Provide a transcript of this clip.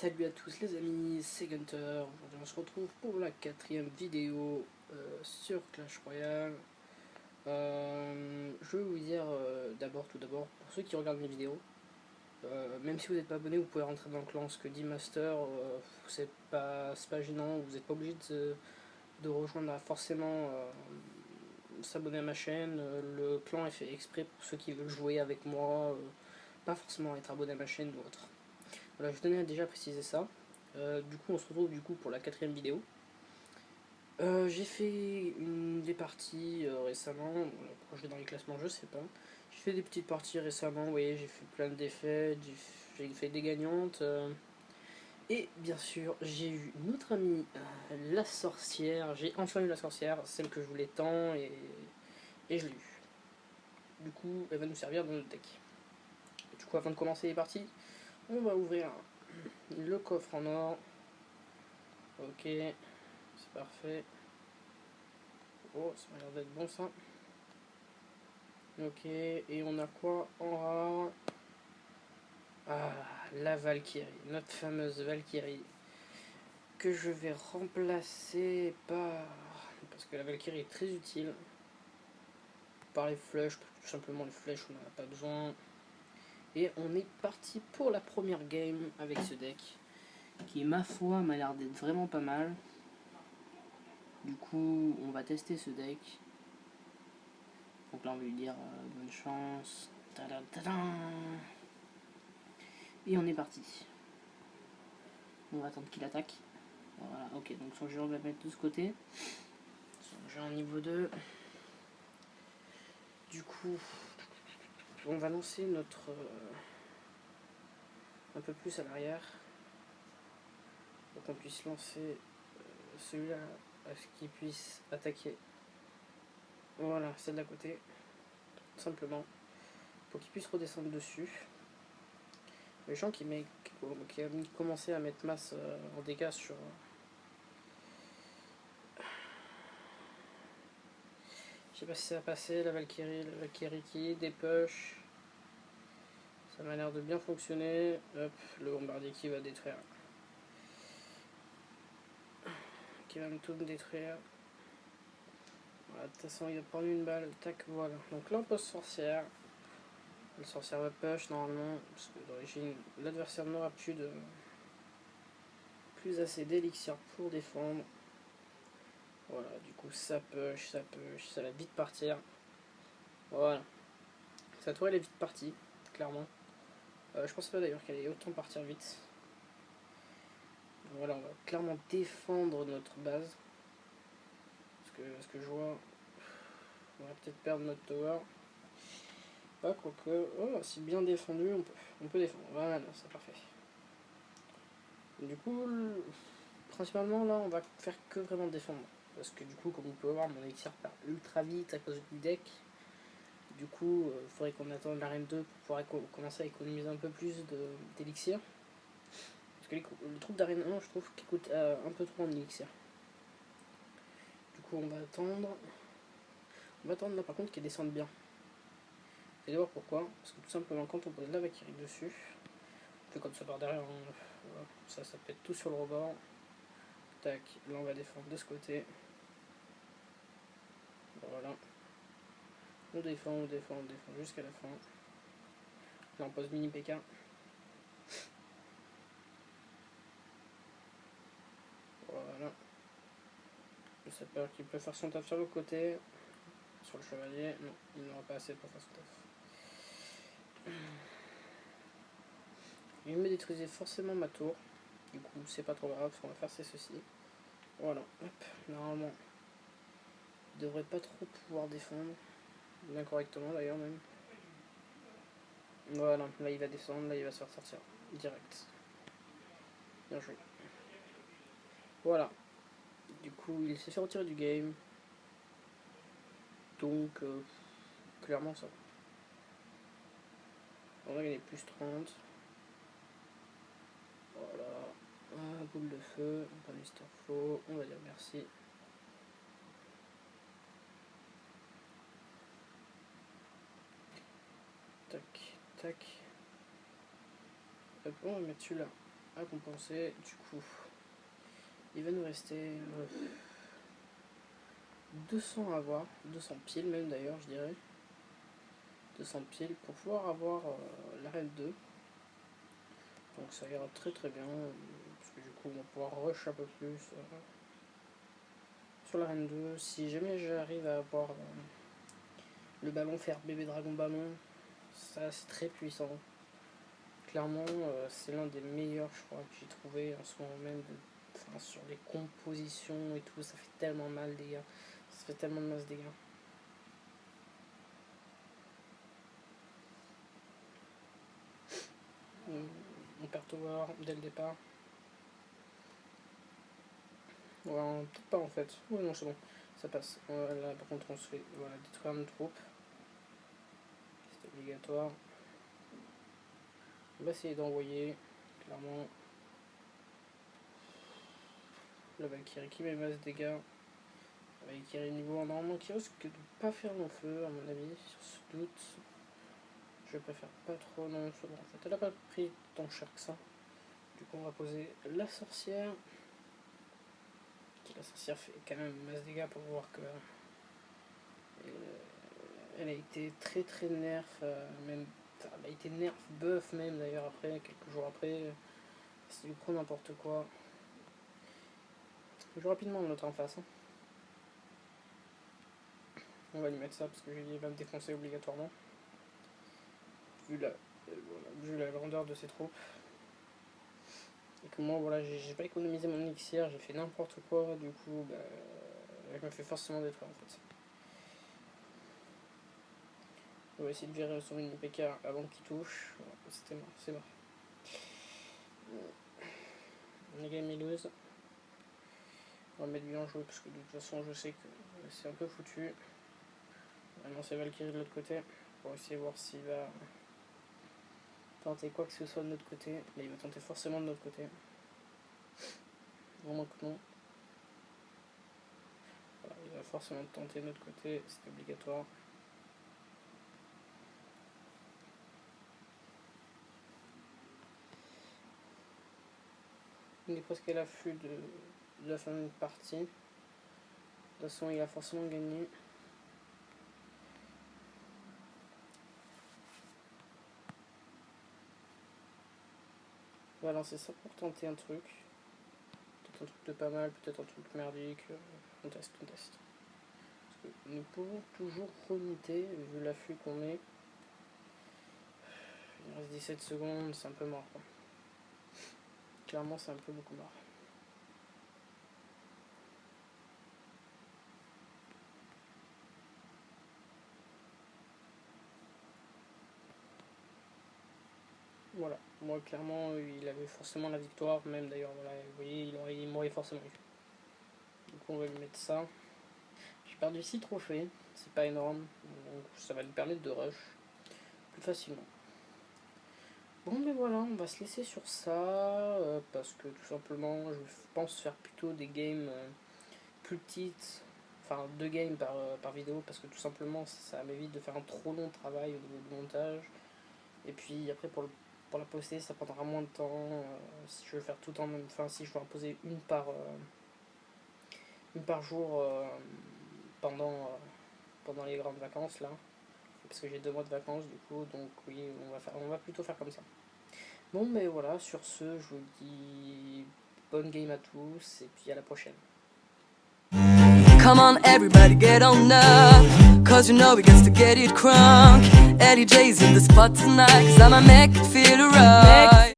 Salut à tous les amis, c'est Gunter. Aujourd'hui on se retrouve pour la 4ème vidéo sur Clash Royale. Je vais vous dire tout d'abord, pour ceux qui regardent mes vidéos, même si vous n'êtes pas abonné, vous pouvez rentrer dans le clan. Ce que dit Master, c'est pas gênant, vous n'êtes pas obligé de rejoindre forcément s'abonner à ma chaîne. Le clan est fait exprès pour ceux qui veulent jouer avec moi, pas forcément être abonné à ma chaîne ou autre. Voilà, je tenais à déjà préciser ça. Du coup, on se retrouve pour la 4ème vidéo. J'ai fait des parties récemment. Quand je vais dans les classements, je sais pas. J'ai fait des petites parties récemment. Vous voyez, j'ai fait plein de défaites. J'ai fait des gagnantes. Et bien sûr, j'ai eu notre amie, la sorcière. J'ai enfin eu la sorcière, celle que je voulais tant. Et je l'ai eu. Du coup, elle va nous servir dans notre deck. Du coup, avant de commencer les parties, on va ouvrir le coffre en or. Ok, c'est parfait. Oh, ça m'a l'air d'être bon ça. Ok, et on a quoi en rare? Ah, la Valkyrie, notre fameuse Valkyrie. Que je vais remplacer par... Parce que la Valkyrie est très utile. Par les flèches, tout simplement les flèches, on n'en a pas besoin. Et on est parti pour la première game avec ce deck. Qui, ma foi, m'a l'air d'être vraiment pas mal. Du coup, on va tester ce deck. Donc là, on va lui dire bonne chance. Tadam, tadam. Et on est parti. On va attendre qu'il attaque. Voilà, ok, donc son géant va mettre de ce côté. Son géant niveau 2. Du coup, on va lancer notre... un peu plus à l'arrière. Pour qu'on puisse lancer celui-là à ce qu'il puisse attaquer. Voilà, celle d'à côté. Tout simplement. Pour qu'il puisse redescendre dessus. Le géant qui a commencé à mettre masse en dégâts sur... Je sais pas si ça va passer, la Valkyrie qui dépush. Ça m'a l'air de bien fonctionner. Hop, le bombardier qui va détruire. Qui va me tout détruire. Voilà, de toute façon, il va prendre une balle. Tac, voilà. Donc là, on pose sorcière. Le sorcière va push normalement. Parce que d'origine, l'adversaire n'aura plus assez d'élixir pour défendre. Voilà, du coup, ça push, ça va vite partir. Voilà. Sa tour, elle est vite partie, clairement. Je pensais pas d'ailleurs qu'elle allait autant partir vite. Voilà, on va clairement défendre notre base. Parce que je vois, on va peut-être perdre notre tower. Pas quoique, oh, si bien défendu, on peut défendre. Voilà, c'est parfait. Du coup, principalement là, on va faire que vraiment défendre. Parce que du coup, comme vous pouvez voir, mon élixir part ultra vite à cause du deck. Du coup, il faudrait qu'on attende l'arène 2 pour pouvoir commencer à économiser un peu plus d'élixir. Parce que les troupes d'arène 1, je trouve qu'ils coûtent un peu trop en élixir. Du coup, on va attendre. On va attendre là par contre qu'ils descendent bien. Vous allez voir pourquoi. Parce que tout simplement, quand on pose la Valkyrie dessus, on fait comme ça par derrière, voilà. Ça pète tout sur le rebord. Tac, là on va défendre de ce côté. Voilà. On défend jusqu'à la fin. Là on pose mini PK. Voilà. Le sapeur qui peut faire son taf sur le côté. Sur le chevalier, non, il n'aura pas assez pour faire son taf. Il me détruisait forcément ma tour. Du coup, c'est pas trop grave, ce qu'on va faire c'est ceci. Voilà, hop, normalement, il devrait pas trop pouvoir défendre. Bien correctement d'ailleurs même. Voilà, là il va descendre, là il va se faire sortir. Direct. Bien joué. Voilà. Du coup, il s'est fait retirer du game. Donc, clairement ça. On va gagner plus 30. Voilà. Ah, boule de feu, pas Mister Faux. On va dire merci. Tac, tac. Hop, on va mettre celui-là à compenser. Du coup, il va nous rester 200 à avoir, 200 piles même d'ailleurs, je dirais. 200 piles pour pouvoir avoir l'arène 2. Donc ça ira très très bien, parce que du coup on va pouvoir rush un peu plus sur l'arène 2. Si jamais j'arrive à avoir le ballon, faire bébé dragon ballon, ça c'est très puissant. Clairement c'est l'un des meilleurs je crois que j'ai trouvé en ce moment même, sur les compositions et tout, ça fait tellement mal dégâts, ça fait tellement de masse dégâts. On perd Tower dès le départ. Ouais, peut-être pas en fait. Oui, non, c'est bon, ça passe. Là, par contre, on se fait détruire nos troupes. C'est obligatoire. On va essayer d'envoyer, clairement. La Valkyrie qui met masse dégâts. La Valkyrie niveau normalement qui risque de pas faire long feu, à mon avis, sur ce doute. Je préfère pas trop, non, c'est bon. En fait, elle a pas pris tant cher que ça. Du coup, on va poser la sorcière. La sorcière fait quand même masse dégâts pour voir que elle a été très très nerf, même elle a été nerf buff même d'ailleurs après, quelques jours après, c'est du coup n'importe quoi. Je joue rapidement notre en face. On va lui mettre ça parce que il va me défoncer obligatoirement. Vu la grandeur de ses troupes. Et que moi voilà, j'ai pas économisé mon élixir, j'ai fait n'importe quoi, du coup je me fais forcément détruire en fait. On va essayer de virer son mini PK avant qu'il touche. C'était mort, c'est mort. On a gagné 12. On va mettre bien joué parce que de toute façon je sais que c'est un peu foutu. Maintenant c'est Valkyrie de l'autre côté. Pour essayer de voir s'il va tenter quoi que ce soit de notre côté. Là il va tenter forcément de notre côté. Vraiment que non. Voilà, il va forcément tenter de notre côté, c'est obligatoire. Il est presque à l'affût de la fin d'une partie. De toute façon, il a forcément gagné. On va lancer ça pour tenter un truc. Peut-être un truc de pas mal, peut-être un truc merdique. On teste. Parce que nous pouvons toujours remonter, vu l'affût qu'on est. Il reste 17 secondes, c'est un peu mort, quoi. Clairement, c'est un peu beaucoup mort. Voilà, moi clairement il avait forcément la victoire, même d'ailleurs, voilà, vous voyez, il m'aurait forcément eu. Du coup on va lui mettre ça. J'ai perdu 6 trophées, c'est pas énorme, donc ça va nous permettre de rush plus facilement. Bon ben voilà, on va se laisser sur ça, parce que tout simplement je pense faire plutôt des games plus petites, enfin 2 games par vidéo, parce que tout simplement ça m'évite de faire un trop long travail au niveau du montage. Et puis après pour la poster ça prendra moins de temps, si je veux faire tout en même, enfin si je veux en poser une par jour pendant les grandes vacances là, parce que j'ai 2 mois de vacances du coup, donc oui on va plutôt faire comme ça. Bon mais voilà, sur ce je vous dis bonne game à tous et puis à la prochaine. Come on everybody get on up, cause you know we got to get it crunk. Eddie J's in the spot tonight, cause I'ma make it feel right.